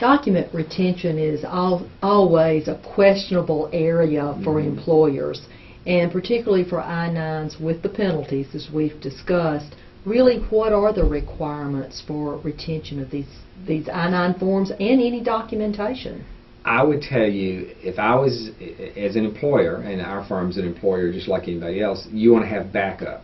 Document retention is always a questionable area for employers, and particularly for I-9s with the penalties, as we've discussed. Really, what are the requirements for retention of these I-9 forms and any documentation? I would tell you, if I was, as an employer, and our firm's an employer just like anybody else, you want to have backup.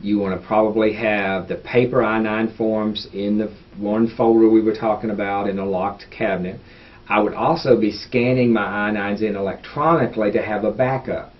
You want to probably have the paper I-9 forms in the one folder we were talking about in a locked cabinet. I would also be scanning my I-9s in electronically to have a backup.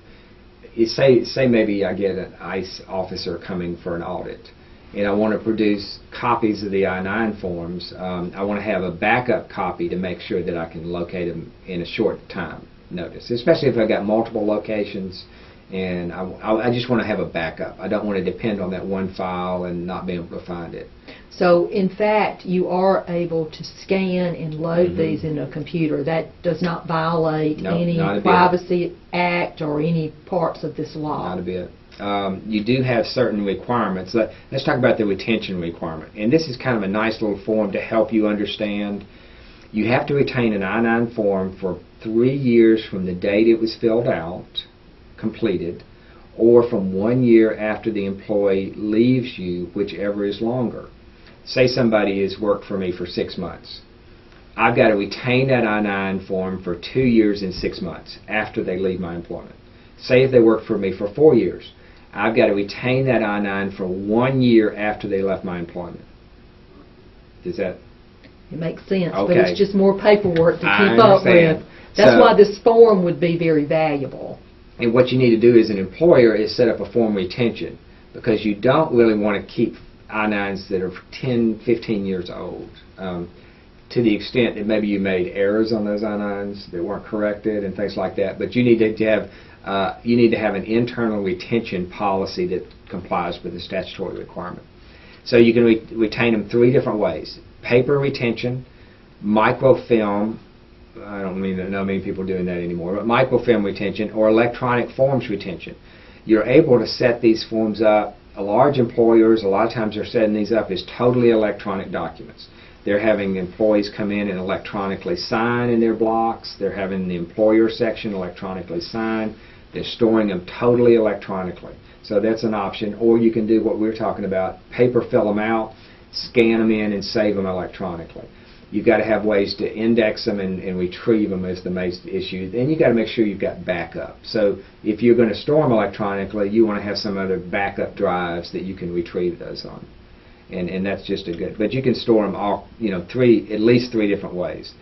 Say maybe I get an ICE officer coming for an audit, and I want to produce copies of the I-9 forms. I want to have a backup copy to make sure that I can locate them in a short time notice, especially if I've got multiple locations, and I just want to have a backup. I don't want to depend on that one file and not be able to find it. So, in fact, you are able to scan and load these in a computer. That does not violate any Privacy Act or any parts of this law. Not a bit. You do have certain requirements. Let's talk about the retention requirement. And this is kind of a nice little form to help you understand. You have to retain an I-9 form for 3 years from the date it was filled out, completed, or from 1 year after the employee leaves you, whichever is longer. Say somebody has worked for me for 6 months. I've got to retain that I-9 form for 2 years and 6 months after they leave my employment. Say if they worked for me for 4 years, I've got to retain that I-9 for 1 year after they left my employment. Does that? It makes sense, okay. But it's just more paperwork to keep up with. That's why this form would be very valuable. And what you need to do as an employer is set up a form retention, because you don't really want to keep I-9s that are 10, 15 years old. To the extent that maybe you made errors on those I-9s that weren't corrected and things like that, but you need to have an internal retention policy that complies with the statutory requirement. So you can retain them 3 different ways: paper retention, microfilm. I don't know many people doing that anymore, but microfilm retention, or electronic forms retention. You're able to set these forms up. Large employers, a lot of times they're setting these up as totally electronic documents. They're having employees come in and electronically sign in their blocks. They're having the employer section electronically sign. They're storing them totally electronically. So that's an option. Or you can do what we're talking about: paper fill them out, scan them in, and save them electronically. You've got to have ways to index them and retrieve them is the main issue. Then you've got to make sure you've got backup. So if you're going to store them electronically, you want to have some other backup drives that you can retrieve those on. And that's just a good. But you can store them all, at least 3 different ways.